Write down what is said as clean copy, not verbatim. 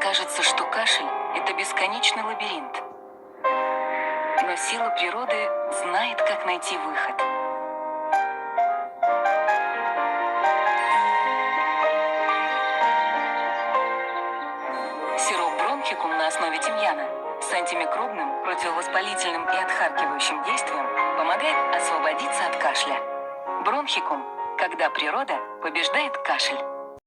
кажется, что кашель – это бесконечный лабиринт. Но сила природы знает, как найти выход. Сироп бронхикум на основе тимьяна с антимикробным, противовоспалительным и отхаркивающим действием помогает освободиться от кашля. Бронхикум – когда природа побеждает кашель.